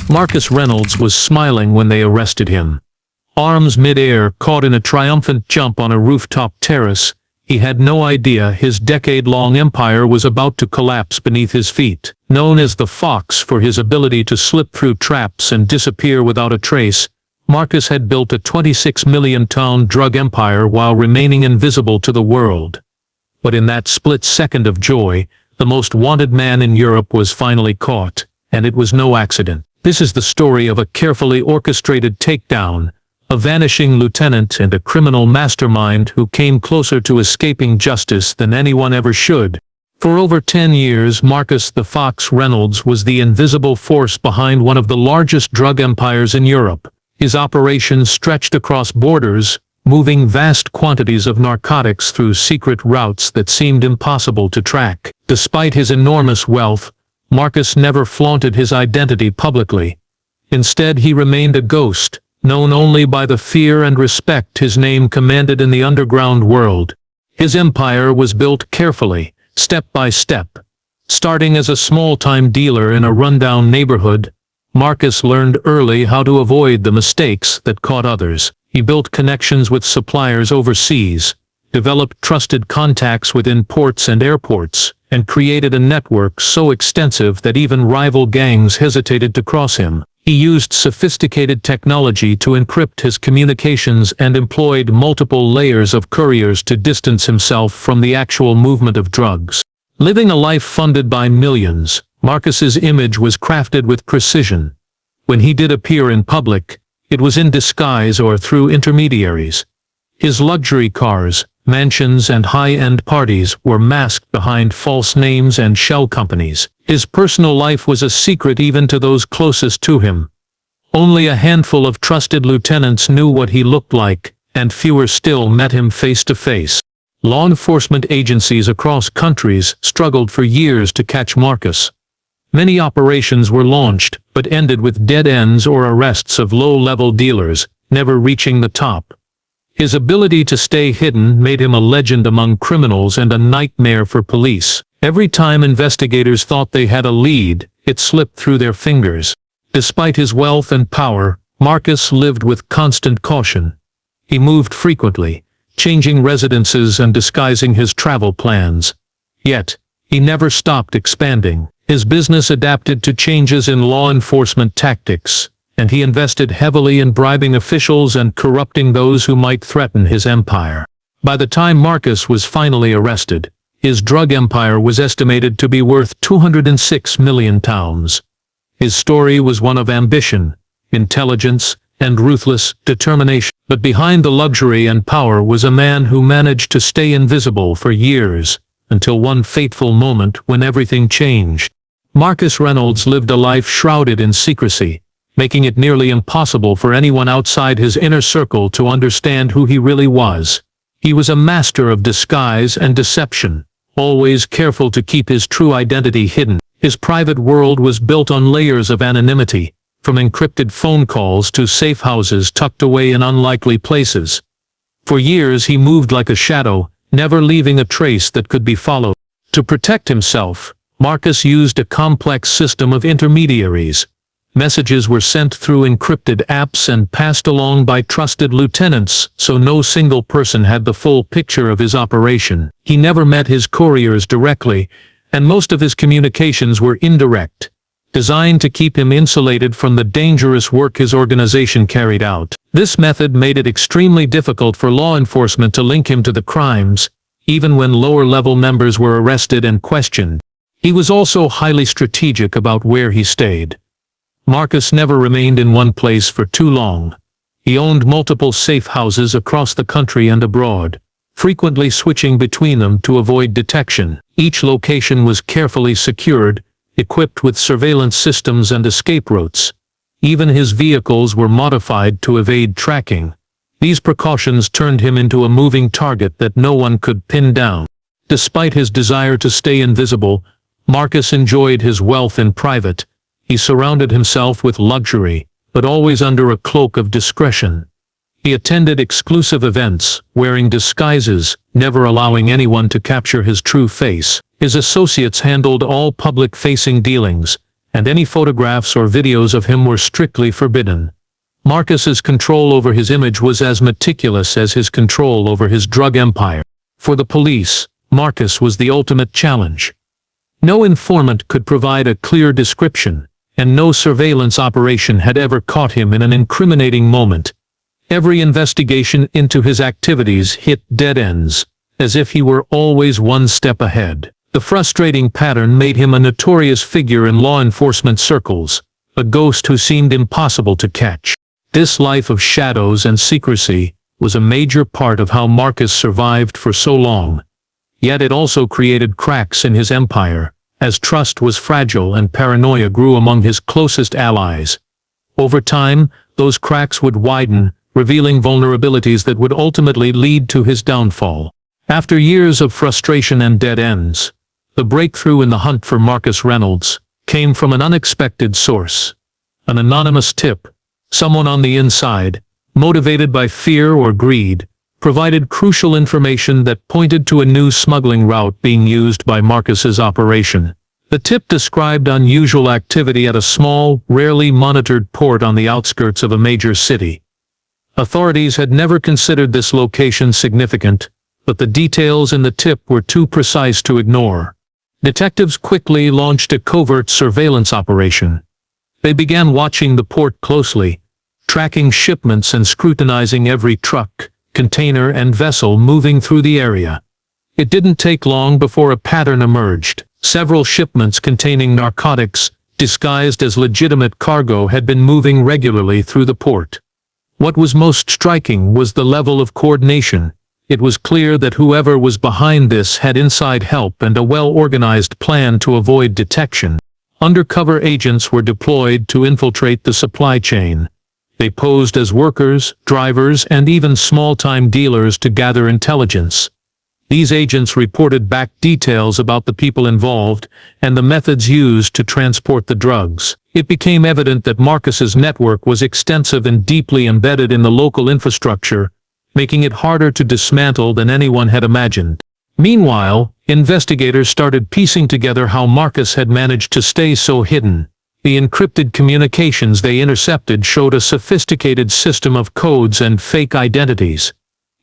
Marcus Reynolds was smiling when they arrested him. Arms mid-air, caught in a triumphant jump on a rooftop terrace, he had no idea his decade-long empire was about to collapse beneath his feet. Known as the Fox for his ability to slip through traps and disappear without a trace, Marcus had built a 26-million-pound drug empire while remaining invisible to the world. But in that split second of joy, the most wanted man in Europe was finally caught, and it was no accident. This is the story of a carefully orchestrated takedown, a vanishing lieutenant and a criminal mastermind who came closer to escaping justice than anyone ever should. For over 10 years, Marcus the Fox Reynolds was the invisible force behind one of the largest drug empires in Europe. His operations stretched across borders, moving vast quantities of narcotics through secret routes that seemed impossible to track. Despite his enormous wealth, Marcus never flaunted his identity publicly. Instead, he remained a ghost, known only by the fear and respect his name commanded in the underground world. His empire was built carefully, step by step. Starting as a small-time dealer in a rundown neighborhood, Marcus learned early how to avoid the mistakes that caught others. He built connections with suppliers overseas, developed trusted contacts within ports and airports, and created a network so extensive that even rival gangs hesitated to cross him. He used sophisticated technology to encrypt his communications and employed multiple layers of couriers to distance himself from the actual movement of drugs. Living a life funded by millions, Marcus's image was crafted with precision. When he did appear in public, it was in disguise or through intermediaries. His luxury cars, mansions and high-end parties were masked behind false names and shell companies. His personal life was a secret even to those closest to him. Only a handful of trusted lieutenants knew what he looked like, and fewer still met him face to face. Law enforcement agencies across countries struggled for years to catch Marcus. Many operations were launched, but ended with dead ends or arrests of low-level dealers, never reaching the top. His ability to stay hidden made him a legend among criminals and a nightmare for police. Every time investigators thought they had a lead, it slipped through their fingers. Despite his wealth and power, Marcus lived with constant caution. He moved frequently, changing residences and disguising his travel plans. Yet, he never stopped expanding. His business adapted to changes in law enforcement tactics, and he invested heavily in bribing officials and corrupting those who might threaten his empire. By the time Marcus was finally arrested, his drug empire was estimated to be worth £206 million. His story was one of ambition, intelligence, and ruthless determination. But behind the luxury and power was a man who managed to stay invisible for years, until one fateful moment when everything changed. Marcus Reynolds lived a life shrouded in secrecy, making it nearly impossible for anyone outside his inner circle to understand who he really was. He was a master of disguise and deception, always careful to keep his true identity hidden. His private world was built on layers of anonymity, from encrypted phone calls to safe houses tucked away in unlikely places. For years he moved like a shadow, never leaving a trace that could be followed. To protect himself, Marcus used a complex system of intermediaries. Messages were sent through encrypted apps and passed along by trusted lieutenants, so no single person had the full picture of his operation. He never met his couriers directly, and most of his communications were indirect, designed to keep him insulated from the dangerous work his organization carried out. This method made it extremely difficult for law enforcement to link him to the crimes, even when lower-level members were arrested and questioned. He was also highly strategic about where he stayed. Marcus never remained in one place for too long. He owned multiple safe houses across the country and abroad, frequently switching between them to avoid detection. Each location was carefully secured, equipped with surveillance systems and escape routes. Even his vehicles were modified to evade tracking. These precautions turned him into a moving target that no one could pin down. Despite his desire to stay invisible, Marcus enjoyed his wealth in private. He surrounded himself with luxury, but always under a cloak of discretion. He attended exclusive events, wearing disguises, never allowing anyone to capture his true face. His associates handled all public-facing dealings, and any photographs or videos of him were strictly forbidden. Marcus's control over his image was as meticulous as his control over his drug empire. For the police, Marcus was the ultimate challenge. No informant could provide a clear description, and no surveillance operation had ever caught him in an incriminating moment. Every investigation into his activities hit dead ends, as if he were always one step ahead. The frustrating pattern made him a notorious figure in law enforcement circles, a ghost who seemed impossible to catch. This life of shadows and secrecy was a major part of how Marcus survived for so long. Yet it also created cracks in his empire, as trust was fragile and paranoia grew among his closest allies. Over time, those cracks would widen, revealing vulnerabilities that would ultimately lead to his downfall. After years of frustration and dead ends, the breakthrough in the hunt for Marcus Reynolds came from an unexpected source. An anonymous tip, someone on the inside, motivated by fear or greed, provided crucial information that pointed to a new smuggling route being used by Marcus's operation. The tip described unusual activity at a small, rarely monitored port on the outskirts of a major city. Authorities had never considered this location significant, but the details in the tip were too precise to ignore. Detectives quickly launched a covert surveillance operation. They began watching the port closely, tracking shipments and scrutinizing every truck, container and vessel moving through the area. It didn't take long before a pattern emerged. Several shipments containing narcotics, disguised as legitimate cargo, had been moving regularly through the port. What was most striking was the level of coordination. It was clear that whoever was behind this had inside help and a well-organized plan to avoid detection. Undercover agents were deployed to infiltrate the supply chain. They posed as workers, drivers, and even small-time dealers to gather intelligence. These agents reported back details about the people involved and the methods used to transport the drugs. It became evident that Marcus's network was extensive and deeply embedded in the local infrastructure, making it harder to dismantle than anyone had imagined. Meanwhile, investigators started piecing together how Marcus had managed to stay so hidden. The encrypted communications they intercepted showed a sophisticated system of codes and fake identities.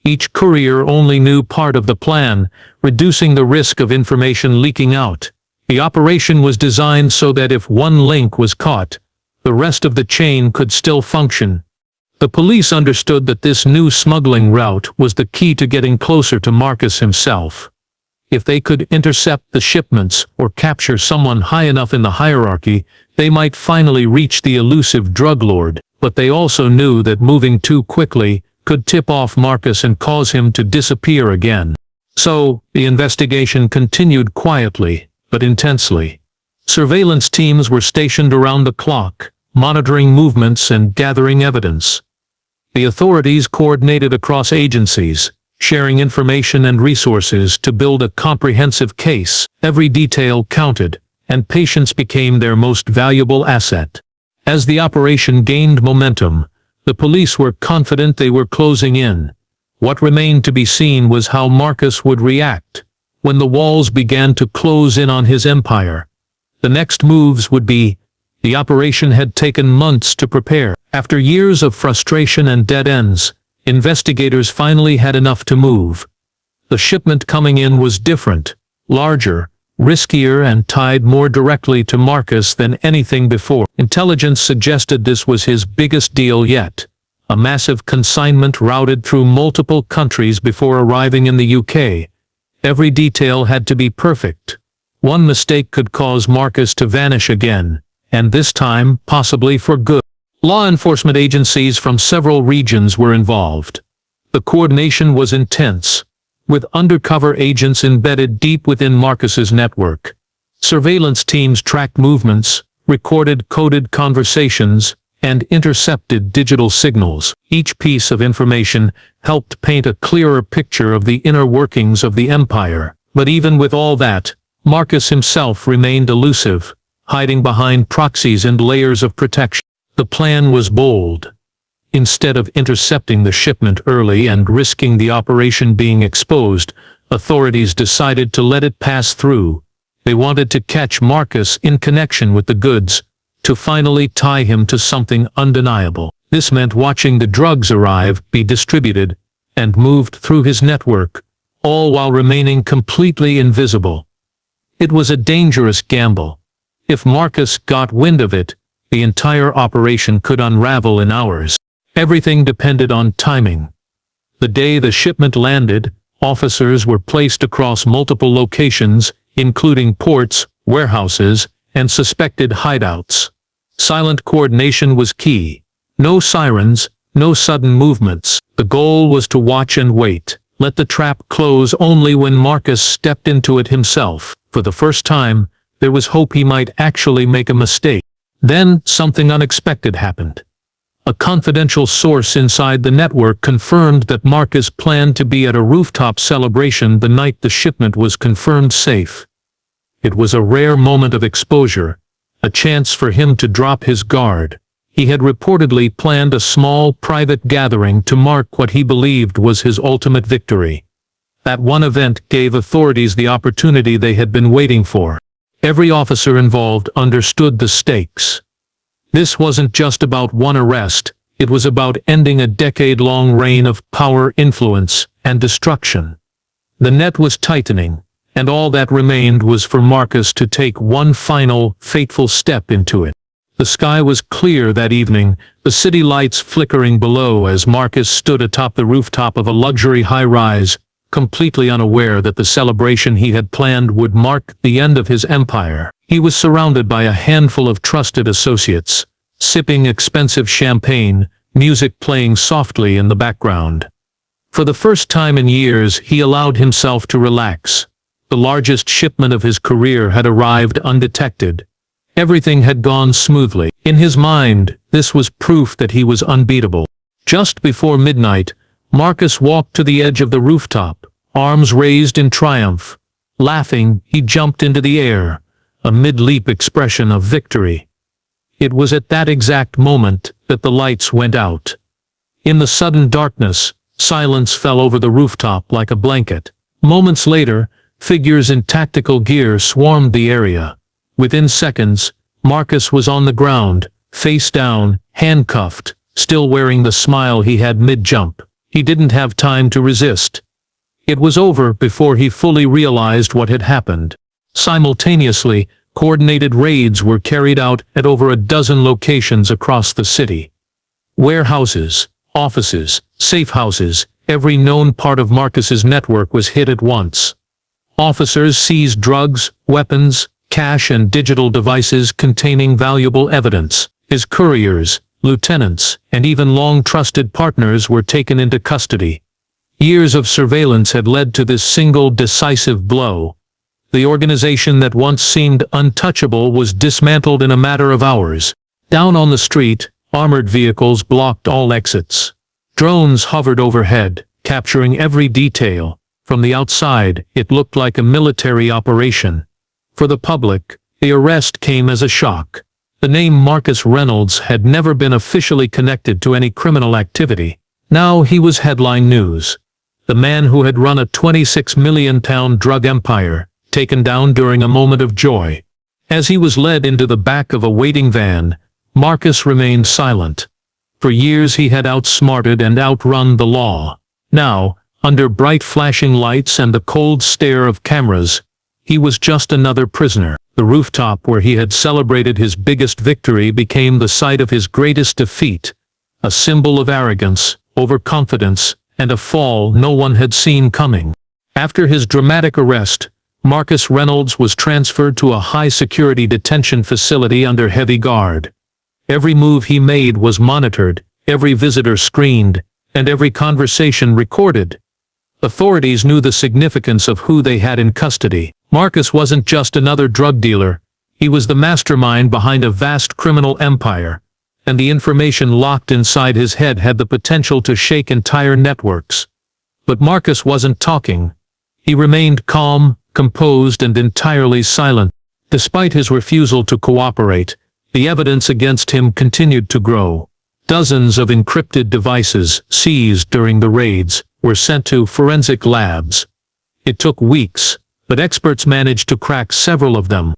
Each courier only knew part of the plan, reducing the risk of information leaking out. The operation was designed so that if one link was caught, the rest of the chain could still function. The police understood that this new smuggling route was the key to getting closer to Marcus himself. If they could intercept the shipments or capture someone high enough in the hierarchy, they might finally reach the elusive drug lord. But they also knew that moving too quickly could tip off Marcus and cause him to disappear again. So, the investigation continued quietly, but intensely. Surveillance teams were stationed around the clock, monitoring movements and gathering evidence. The authorities coordinated across agencies, sharing information and resources to build a comprehensive case. Every detail counted, and patience became their most valuable asset. As the operation gained momentum, the police were confident they were closing in. What remained to be seen was how Marcus would react when the walls began to close in on his empire. The next moves would be. The operation had taken months to prepare. After years of frustration and dead ends, investigators finally had enough to move. The shipment coming in was different, larger, riskier, and tied more directly to Marcus than anything before. Intelligence suggested this was his biggest deal yet. A massive consignment routed through multiple countries before arriving in the UK. Every detail had to be perfect. One mistake could cause Marcus to vanish again, and this time possibly for good. Law enforcement agencies from several regions were involved. The coordination was intense, with undercover agents embedded deep within Marcus's network. Surveillance teams tracked movements, recorded coded conversations, and intercepted digital signals. Each piece of information helped paint a clearer picture of the inner workings of the empire. But even with all that, Marcus himself remained elusive, hiding behind proxies and layers of protection. The plan was bold. Instead of intercepting the shipment early and risking the operation being exposed, authorities decided to let it pass through. They wanted to catch Marcus in connection with the goods, to finally tie him to something undeniable. This meant watching the drugs arrive, be distributed, and moved through his network, all while remaining completely invisible. It was a dangerous gamble. If Marcus got wind of it, the entire operation could unravel in hours. Everything depended on timing. The day the shipment landed, officers were placed across multiple locations, including ports, warehouses, and suspected hideouts. Silent coordination was key. No sirens, no sudden movements. The goal was to watch and wait. Let the trap close only when Marcus stepped into it himself. For the first time, there was hope he might actually make a mistake. Then, something unexpected happened. A confidential source inside the network confirmed that Marcus planned to be at a rooftop celebration the night the shipment was confirmed safe. It was a rare moment of exposure, a chance for him to drop his guard. He had reportedly planned a small, private gathering to mark what he believed was his ultimate victory. That one event gave authorities the opportunity they had been waiting for. Every officer involved understood the stakes. This wasn't just about one arrest, it was about ending a decade-long reign of power, influence, and destruction. The net was tightening, and all that remained was for Marcus to take one final, fateful step into it. The sky was clear that evening, the city lights flickering below as Marcus stood atop the rooftop of a luxury high-rise, completely unaware that the celebration he had planned would mark the end of his empire. He was surrounded by a handful of trusted associates, sipping expensive champagne, music playing softly in the background. For the first time in years, he allowed himself to relax. The largest shipment of his career had arrived undetected. Everything had gone smoothly. In his mind, this was proof that he was unbeatable. Just before midnight, Marcus walked to the edge of the rooftop, arms raised in triumph. Laughing, he jumped into the air, a mid-leap expression of victory. It was at that exact moment that the lights went out. In the sudden darkness, silence fell over the rooftop like a blanket. Moments later, figures in tactical gear swarmed the area. Within seconds, Marcus was on the ground, face down, handcuffed, still wearing the smile he had mid-jump. He didn't have time to resist. It was over before he fully realized what had happened. Simultaneously, coordinated raids were carried out at over a dozen locations across the city. Warehouses, offices, safe houses, every known part of Marcus's network was hit at once. Officers seized drugs, weapons, cash and digital devices containing valuable evidence. His couriers, lieutenants, and even long-trusted partners were taken into custody. Years of surveillance had led to this single decisive blow. The organization that once seemed untouchable was dismantled in a matter of hours. Down on the street, armored vehicles blocked all exits. Drones hovered overhead, capturing every detail. From the outside, it looked like a military operation. For the public, the arrest came as a shock. The name Marcus Reynolds had never been officially connected to any criminal activity. Now he was headline news. The man who had run a £26 million drug empire, taken down during a moment of joy. As he was led into the back of a waiting van, Marcus remained silent. For years he had outsmarted and outrun the law. Now, under bright flashing lights and the cold stare of cameras, he was just another prisoner. The rooftop where he had celebrated his biggest victory became the site of his greatest defeat, a symbol of arrogance, overconfidence, and a fall no one had seen coming. After his dramatic arrest, Marcus Reynolds was transferred to a high-security detention facility under heavy guard. Every move he made was monitored, every visitor screened, and every conversation recorded. Authorities knew the significance of who they had in custody. Marcus wasn't just another drug dealer, he was the mastermind behind a vast criminal empire, and the information locked inside his head had the potential to shake entire networks. But Marcus wasn't talking. He remained calm, composed, and entirely silent. Despite his refusal to cooperate, the evidence against him continued to grow. Dozens of encrypted devices, seized during the raids, were sent to forensic labs. It took weeks, but experts managed to crack several of them.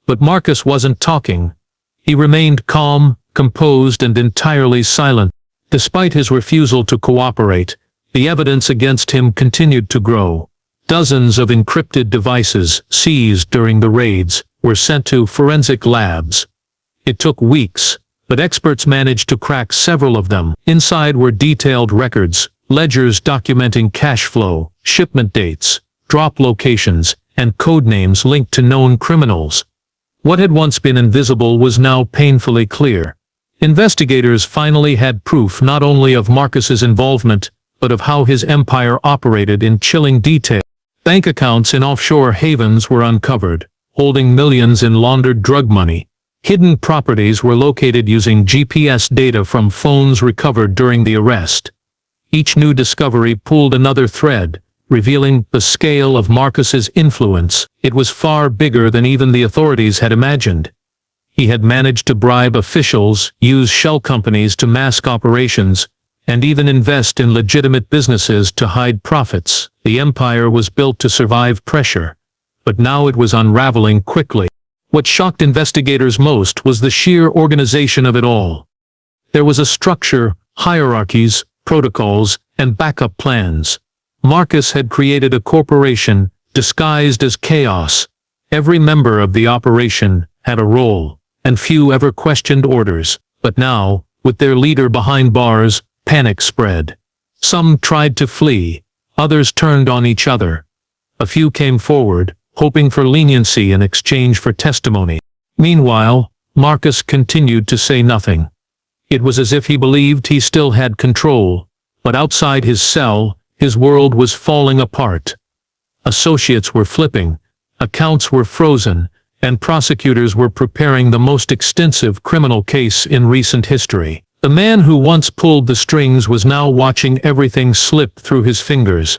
But Marcus wasn't talking. He remained calm, composed, and entirely silent. Despite his refusal to cooperate, the evidence against him continued to grow. Dozens of encrypted devices, seized during the raids, were sent to forensic labs. It took weeks, but experts managed to crack several of them. Inside were detailed records, ledgers documenting cash flow, shipment dates, drop locations, and codenames linked to known criminals. What had once been invisible was now painfully clear. Investigators finally had proof not only of Marcus's involvement, but of how his empire operated in chilling detail. Bank accounts in offshore havens were uncovered, holding millions in laundered drug money. Hidden properties were located using GPS data from phones recovered during the arrest. Each new discovery pulled another thread, revealing the scale of Marcus's influence. It was far bigger than even the authorities had imagined. He had managed to bribe officials, use shell companies to mask operations, and even invest in legitimate businesses to hide profits. The empire was built to survive pressure, but now it was unraveling quickly. What shocked investigators most was the sheer organization of it all. There was a structure, hierarchies, protocols, and backup plans. Marcus had created a corporation, disguised as chaos. Every member of the operation had a role, and few ever questioned orders. But now, with their leader behind bars, panic spread. Some tried to flee, others turned on each other. A few came forward, hoping for leniency in exchange for testimony. Meanwhile, Marcus continued to say nothing. It was as if he believed he still had control, but outside his cell, his world was falling apart. Associates were flipping, accounts were frozen, and prosecutors were preparing the most extensive criminal case in recent history. The man who once pulled the strings was now watching everything slip through his fingers.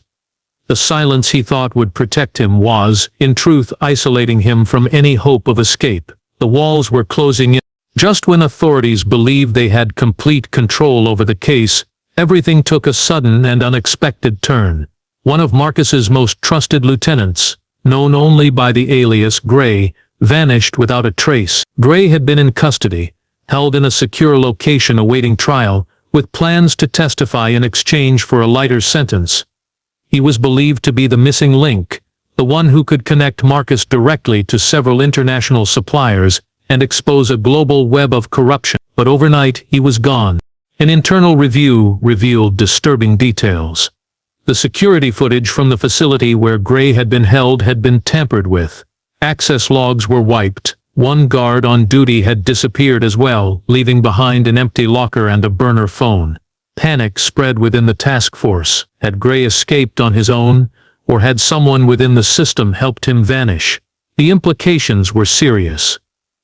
The silence he thought would protect him was, in truth, isolating him from any hope of escape. The walls were closing in. Just when authorities believed they had complete control over the case, everything took a sudden and unexpected turn. One of Marcus's most trusted lieutenants, known only by the alias Gray, vanished without a trace. Gray had been in custody, held in a secure location awaiting trial, with plans to testify in exchange for a lighter sentence. He was believed to be the missing link, the one who could connect Marcus directly to several international suppliers and expose a global web of corruption. But overnight, he was gone. An internal review revealed disturbing details. The security footage from the facility where Gray had been held had been tampered with. Access logs were wiped. One guard on duty had disappeared as well, leaving behind an empty locker and a burner phone. Panic spread within the task force. Had Gray escaped on his own, or had someone within the system helped him vanish? The implications were serious.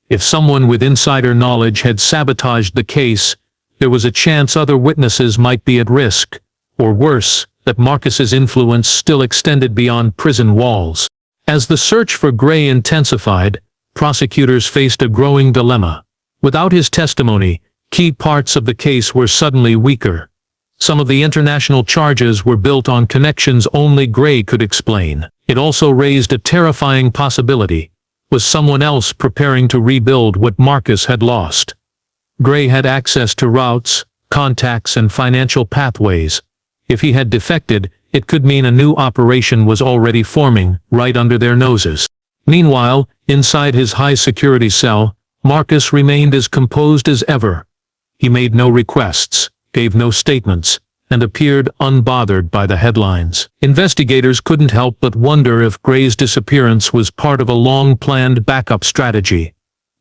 If someone with insider knowledge had sabotaged the case, there was a chance other witnesses might be at risk, or worse, that Marcus's influence still extended beyond prison walls. As the search for Gray intensified, prosecutors faced a growing dilemma. Without his testimony, key parts of the case were suddenly weaker. Some of the international charges were built on connections only Gray could explain. It also raised a terrifying possibility. Was someone else preparing to rebuild what Marcus had lost? Gray had access to routes, contacts, and financial pathways. If he had defected, it could mean a new operation was already forming, right under their noses. Meanwhile, inside his high-security cell, Marcus remained as composed as ever. He made no requests, gave no statements, and appeared unbothered by the headlines. Investigators couldn't help but wonder if Gray's disappearance was part of a long-planned backup strategy.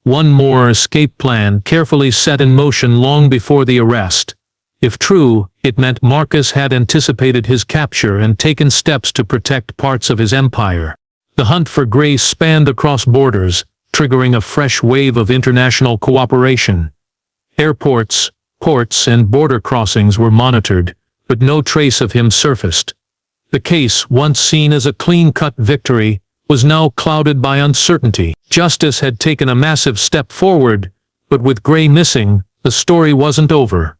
One more escape plan carefully set in motion long before the arrest. If true, it meant Marcus had anticipated his capture and taken steps to protect parts of his empire. The hunt for Gray spanned across borders, triggering a fresh wave of international cooperation. Airports, ports, and border crossings were monitored, but no trace of him surfaced. The case, once seen as a clean-cut victory, was now clouded by uncertainty. Justice had taken a massive step forward, but with Gray missing, the story wasn't over.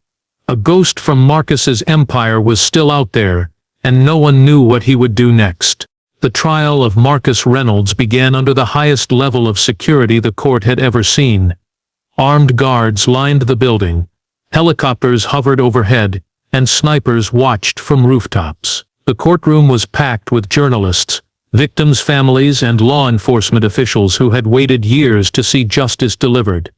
A ghost from Marcus's empire was still out there, and no one knew what he would do next. The trial of Marcus Reynolds began under the highest level of security the court had ever seen. Armed guards lined the building, helicopters hovered overhead, and snipers watched from rooftops. The courtroom was packed with journalists, victims' families, and law enforcement officials who had waited years to see justice delivered.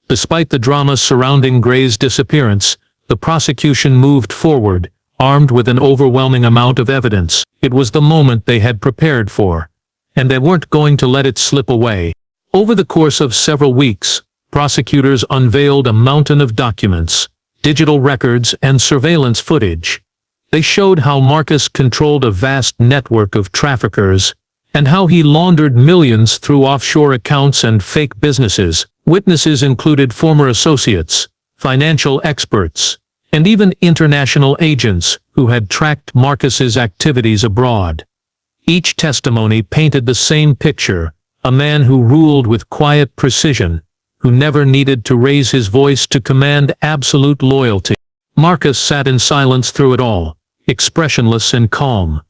Despite the drama surrounding Gray's disappearance, the prosecution moved forward, armed with an overwhelming amount of evidence. It was the moment they had prepared for, and they weren't going to let it slip away. Over the course of several weeks, prosecutors unveiled a mountain of documents, digital records, and surveillance footage. They showed how Marcus controlled a vast network of traffickers, and how he laundered millions through offshore accounts and fake businesses. Witnesses included former associates, financial experts, and even international agents who had tracked Marcus's activities abroad. Each testimony painted the same picture, a man who ruled with quiet precision, who never needed to raise his voice to command absolute loyalty. Marcus sat in silence through it all, expressionless and calm.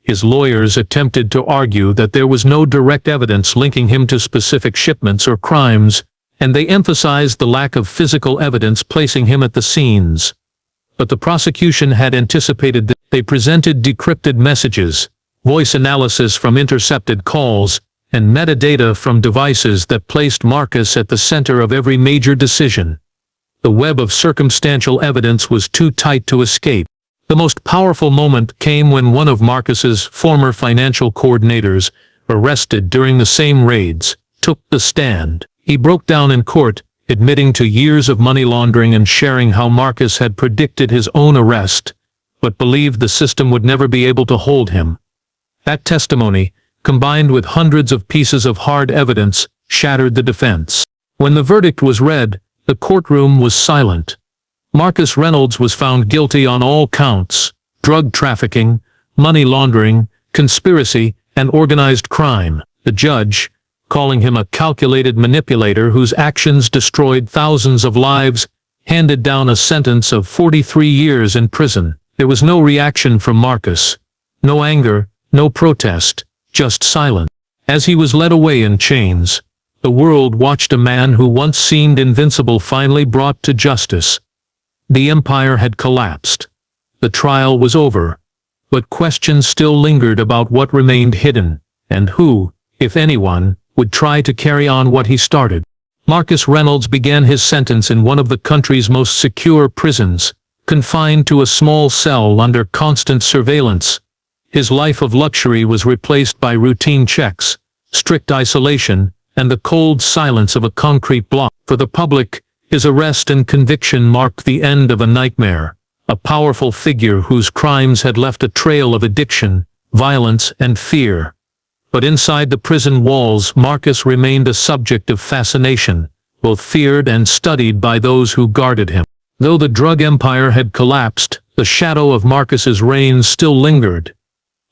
His lawyers attempted to argue that there was no direct evidence linking him to specific shipments or crimes, and they emphasized the lack of physical evidence placing him at the scenes. But the prosecution had anticipated that. They presented decrypted messages, voice analysis from intercepted calls, and metadata from devices that placed Marcus at the center of every major decision. The web of circumstantial evidence was too tight to escape. The most powerful moment came when one of Marcus's former financial coordinators, arrested during the same raids, took the stand. He broke down in court, admitting to years of money laundering and sharing how Marcus had predicted his own arrest, but believed the system would never be able to hold him. That testimony, combined with hundreds of pieces of hard evidence, shattered the defense. When the verdict was read, the courtroom was silent. Marcus Reynolds was found guilty on all counts: drug trafficking, money laundering, conspiracy, and organized crime. The judge, calling him a calculated manipulator whose actions destroyed thousands of lives, handed down a sentence of 43 years in prison. There was no reaction from Marcus. No anger, no protest, just silence. As he was led away in chains, the world watched a man who once seemed invincible finally brought to justice. The empire had collapsed. The trial was over, but questions still lingered about what remained hidden, and who, if anyone, would try to carry on what he started. Marcus Reynolds began his sentence in one of the country's most secure prisons, confined to a small cell under constant surveillance. His life of luxury was replaced by routine checks, strict isolation, and the cold silence of a concrete block. For the public, his arrest and conviction marked the end of a nightmare, a powerful figure whose crimes had left a trail of addiction, violence, and fear. But inside the prison walls, Marcus remained a subject of fascination, both feared and studied by those who guarded him. Though the drug empire had collapsed, the shadow of Marcus's reign still lingered.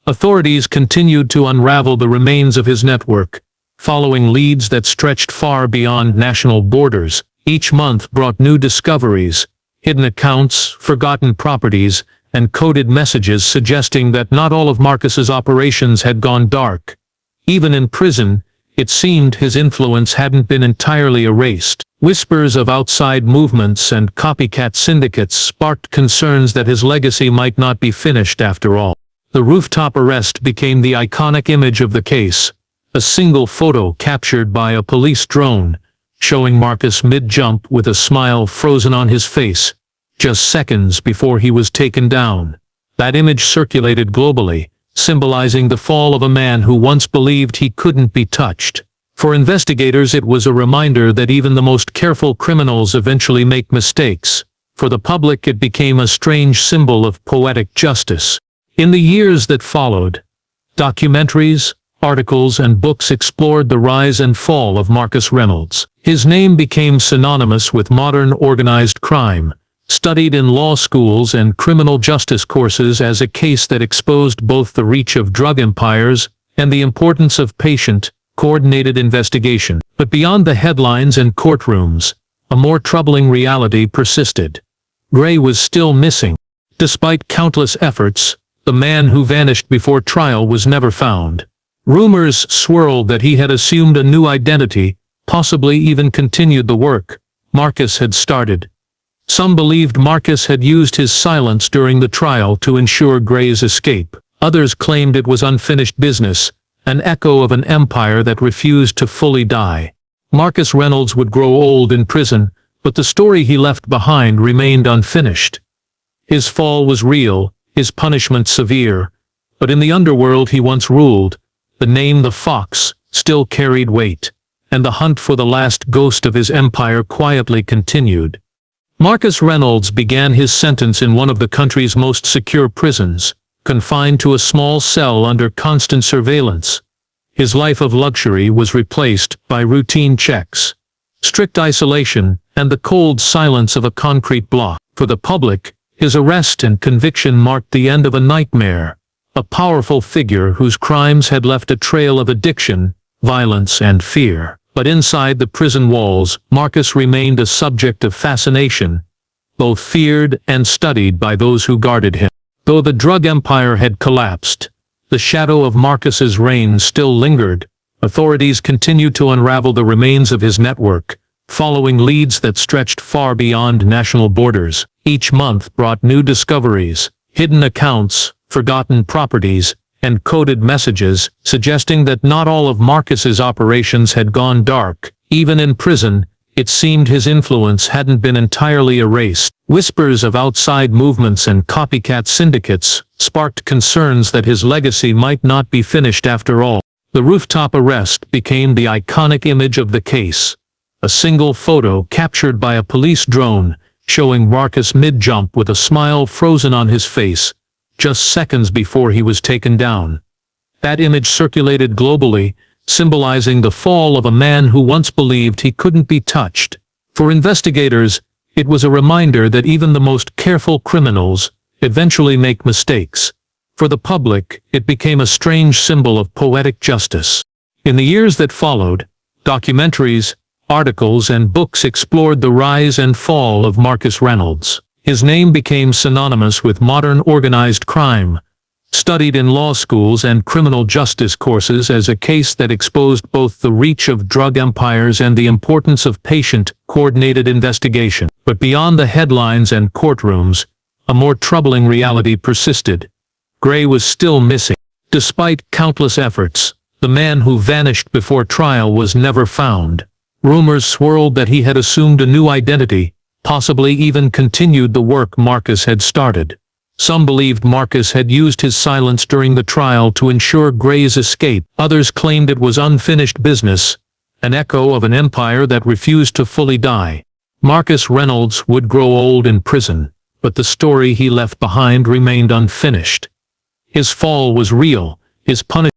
Authorities continued to unravel the remains of his network, following leads that stretched far beyond national borders. Each month brought new discoveries, hidden accounts, forgotten properties, and coded messages suggesting that not all of Marcus's operations had gone dark. Even in prison, it seemed his influence hadn't been entirely erased. Whispers of outside movements and copycat syndicates sparked concerns that his legacy might not be finished after all. The rooftop arrest became the iconic image of the case, a single photo captured by a police drone, showing Marcus mid-jump with a smile frozen on his face, just seconds before he was taken down. That image circulated globally, symbolizing the fall of a man who once believed he couldn't be touched. For investigators, it was a reminder that even the most careful criminals eventually make mistakes. For the public, it became a strange symbol of poetic justice. In the years that followed, documentaries, articles, and books explored the rise and fall of Marcus Reynolds. His name became synonymous with modern organized crime, studied in law schools and criminal justice courses as a case that exposed both the reach of drug empires and the importance of patient, coordinated investigation. But beyond the headlines and courtrooms, a more troubling reality persisted. Gray was still missing. Despite countless efforts, The man who vanished before trial was never found. Rumors swirled that he had assumed a new identity, possibly even continued the work Marcus had started. Some believed Marcus had used his silence during the trial to ensure Gray's escape. Others claimed it was unfinished business, an echo of an empire that refused to fully die. Marcus Reynolds would grow old in prison, but the story he left behind remained unfinished. His fall was real, his punishment severe, but in the underworld he once ruled, the name the Fox still carried weight, and the hunt for the last ghost of his empire quietly continued. Marcus Reynolds began his sentence in one of the country's most secure prisons, confined to a small cell under constant surveillance. His life of luxury was replaced by routine checks, strict isolation, and the cold silence of a concrete block. For the public, his arrest and conviction marked the end of a nightmare, a powerful figure whose crimes had left a trail of addiction, violence, and fear. But inside the prison walls, Marcus remained a subject of fascination, both feared and studied by those who guarded him. Though the drug empire had collapsed, the shadow of Marcus's reign still lingered. Authorities continued to unravel the remains of his network, following leads that stretched far beyond national borders. Each month brought new discoveries, hidden accounts, forgotten properties, and coded messages, suggesting that not all of Marcus's operations had gone dark. Even in prison, it seemed his influence hadn't been entirely erased. Whispers of outside movements and copycat syndicates sparked concerns that his legacy might not be finished after all. The rooftop arrest became the iconic image of the case. A single photo captured by a police drone, showing Marcus mid-jump with a smile frozen on his face, just seconds before he was taken down. That image circulated globally, symbolizing the fall of a man who once believed he couldn't be touched. For investigators, it was a reminder that even the most careful criminals eventually make mistakes. For the public, it became a strange symbol of poetic justice. In the years that followed, documentaries, articles, and books explored the rise and fall of Marcus Reynolds. His name became synonymous with modern organized crime, studied in law schools and criminal justice courses as a case that exposed both the reach of drug empires and the importance of patient, coordinated investigation. But beyond the headlines and courtrooms, a more troubling reality persisted. Gray was still missing. Despite countless efforts, the man who vanished before trial was never found. Rumors swirled that he had assumed a new identity, possibly even continued the work Marcus had started. Some believed Marcus had used his silence during the trial to ensure Gray's escape. Others claimed it was unfinished business, an echo of an empire that refused to fully die. Marcus Reynolds would grow old in prison, but the story he left behind remained unfinished. His fall was real, his punishment